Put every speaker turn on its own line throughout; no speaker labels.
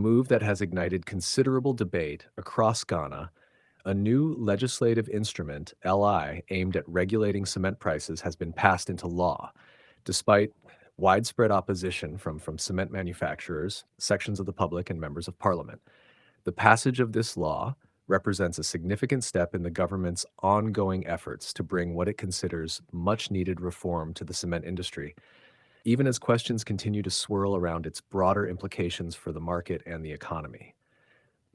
move that has ignited considerable debate across Ghana. A new legislative instrument, LI, aimed at regulating cement prices has been passed into law, despite widespread opposition from cement manufacturers, sections of the public, and members of parliament. The passage of this law represents a significant step in the government's ongoing efforts to bring what it considers much needed reform to the cement industry, even as questions continue to swirl around its broader implications for the market and the economy.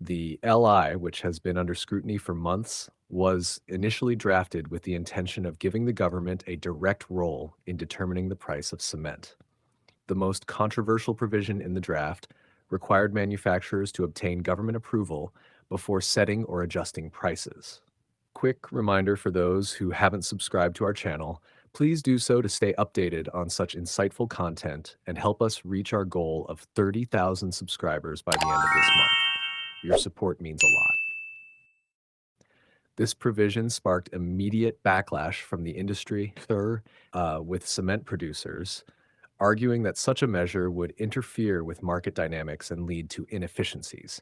The LI, which has been under scrutiny for months, was initially drafted with the intention of giving the government a direct role in determining the price of cement. The most controversial provision in the draft required manufacturers to obtain government approval before setting or adjusting prices. Quick reminder for those who haven't subscribed to our channel, please do so to stay updated on such insightful content and help us reach our goal of 30,000 subscribers by the end of this month. Your support means a lot. This provision sparked immediate backlash from the industry, with cement producers, arguing that such a measure would interfere with market dynamics and lead to inefficiencies.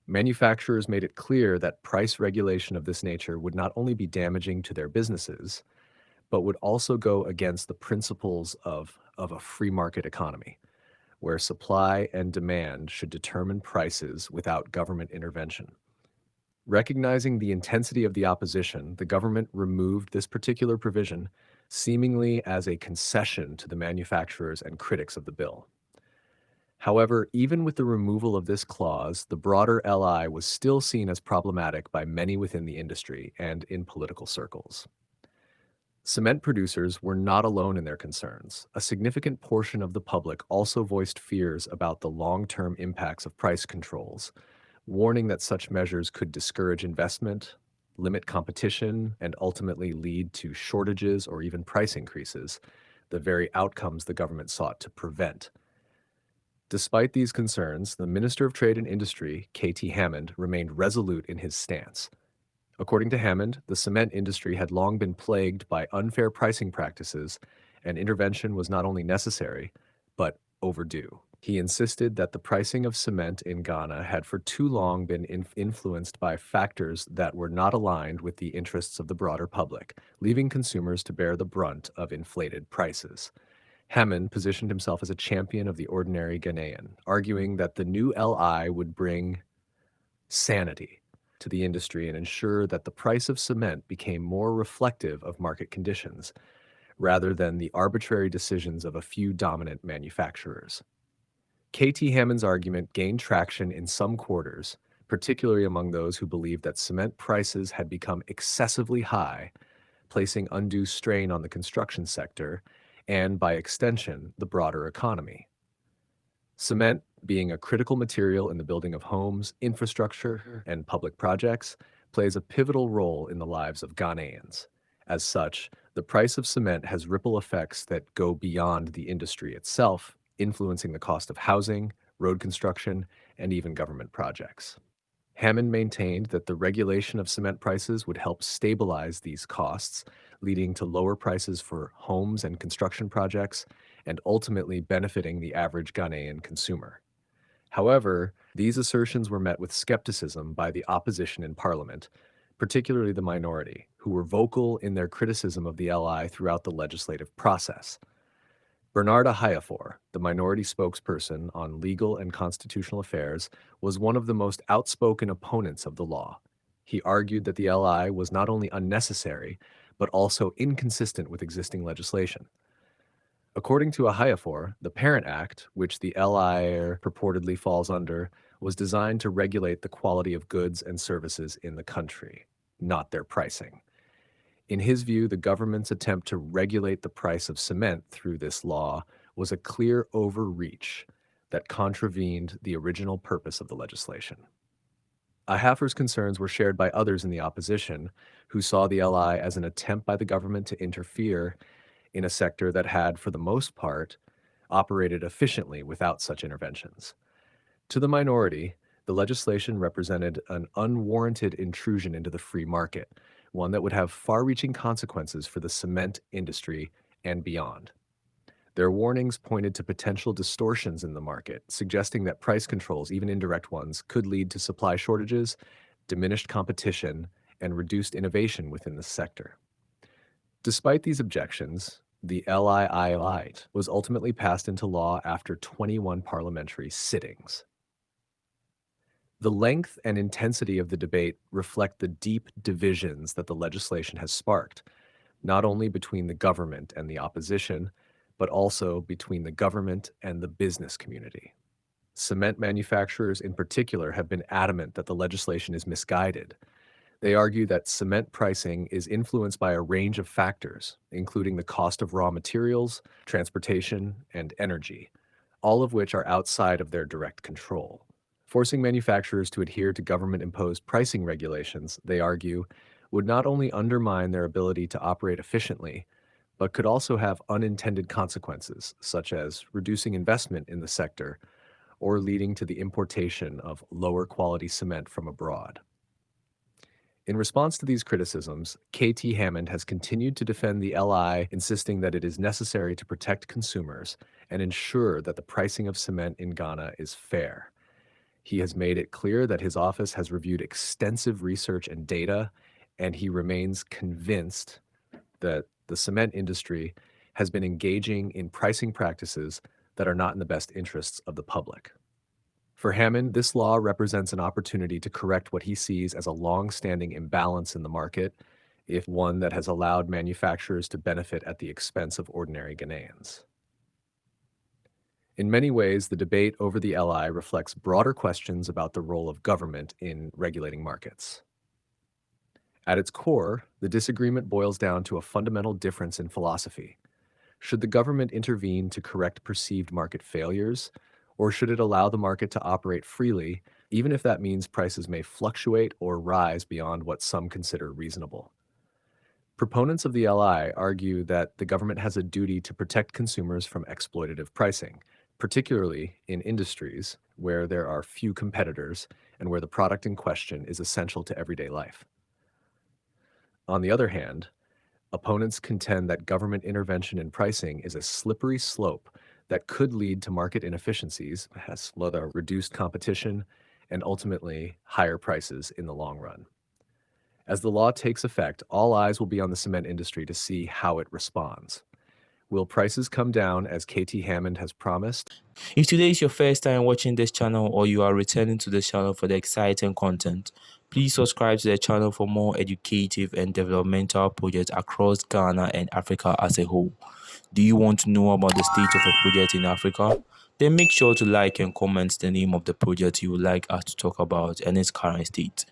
Manufacturers made it clear that price regulation of this nature would not only be damaging to their businesses, but would also go against the principles of a free market economy, where supply and demand should determine prices without government intervention. Recognizing the intensity of the opposition, the government removed this particular provision, seemingly as a concession to the manufacturers and critics of the bill. However, even with the removal of this clause, the broader LI was still seen as problematic by many within the industry and in political circles. Cement producers were not alone in their concerns. A significant portion of the public also voiced fears about the long-term impacts of price controls, warning that such measures could discourage investment, limit competition, and ultimately lead to shortages or even price increases, the very outcomes the government sought to prevent. Despite these concerns, the Minister of Trade and Industry, K.T. Hammond, remained resolute in his stance. According to Hammond, the cement industry had long been plagued by unfair pricing practices, and intervention was not only necessary, but overdue. He insisted that the pricing of cement in Ghana had for too long been influenced by factors that were not aligned with the interests of the broader public, leaving consumers to bear the brunt of inflated prices. Hammond positioned himself as a champion of the ordinary Ghanaian, arguing that the new LI would bring sanity to the industry and ensure that the price of cement became more reflective of market conditions, rather than the arbitrary decisions of a few dominant manufacturers. K.T. Hammond's argument gained traction in some quarters, particularly among those who believed that cement prices had become excessively high, placing undue strain on the construction sector and, by extension, the broader economy. Cement, being a critical material in the building of homes, infrastructure, and public projects, plays a pivotal role in the lives of Ghanaians. As such, the price of cement has ripple effects that go beyond the industry itself, influencing the cost of housing, road construction, and even government projects. Hammond maintained that the regulation of cement prices would help stabilize these costs, leading to lower prices for homes and construction projects, and ultimately benefiting the average Ghanaian consumer. However, these assertions were met with skepticism by the opposition in Parliament, particularly the minority, who were vocal in their criticism of the LI throughout the legislative process. Bernard Ahiafor, the minority spokesperson on legal and constitutional affairs, was one of the most outspoken opponents of the law. He argued that the LI was not only unnecessary, but also inconsistent with existing legislation. According to Ahiafor, the Parent Act, which the LI purportedly falls under, was designed to regulate the quality of goods and services in the country, not their pricing. In his view, the government's attempt to regulate the price of cement through this law was a clear overreach that contravened the original purpose of the legislation. Ahiafor's concerns were shared by others in the opposition, who saw the LI as an attempt by the government to interfere in a sector that had, for the most part, operated efficiently without such interventions. To the minority, the legislation represented an unwarranted intrusion into the free market, one that would have far-reaching consequences for the cement industry and beyond. Their warnings pointed to potential distortions in the market, suggesting that price controls, even indirect ones, could lead to supply shortages, diminished competition, and reduced innovation within the sector. Despite these objections, the LII was ultimately passed into law after 21 parliamentary sittings. The length and intensity of the debate reflect the deep divisions that the legislation has sparked, not only between the government and the opposition, but also between the government and the business community. Cement manufacturers in particular have been adamant that the legislation is misguided. They argue that cement pricing is influenced by a range of factors, including the cost of raw materials, transportation, and energy, all of which are outside of their direct control. Forcing manufacturers to adhere to government-imposed pricing regulations, they argue, would not only undermine their ability to operate efficiently, but could also have unintended consequences, such as reducing investment in the sector or leading to the importation of lower quality cement from abroad. In response to these criticisms, KT Hammond has continued to defend the LI, insisting that it is necessary to protect consumers and ensure that the pricing of cement in Ghana is fair. He has made it clear that his office has reviewed extensive research and data, and he remains convinced that the cement industry has been engaging in pricing practices that are not in the best interests of the public. For Hammond, this law represents an opportunity to correct what he sees as a long-standing imbalance in the market, if one that has allowed manufacturers to benefit at the expense of ordinary Ghanaians. In many ways, the debate over the LI reflects broader questions about the role of government in regulating markets. At its core, the disagreement boils down to a fundamental difference in philosophy. Should the government intervene to correct perceived market failures, or should it allow the market to operate freely, even if that means prices may fluctuate or rise beyond what some consider reasonable? Proponents of the LI argue that the government has a duty to protect consumers from exploitative pricing, particularly in industries where there are few competitors and where the product in question is essential to everyday life. On the other hand, opponents contend that government intervention in pricing is a slippery slope that could lead to market inefficiencies, has reduced competition, and ultimately higher prices in the long run. As the law takes effect, all eyes will be on the cement industry to see how it responds. Will prices come down as KT Hammond has promised?
If today is your first time watching this channel or you are returning to this channel for the exciting content, please subscribe to the channel for more educative and developmental projects across Ghana and Africa as a whole. Do you want to know about the state of a project in Africa? Then make sure to like and comment the name of the project you would like us to talk about and its current state.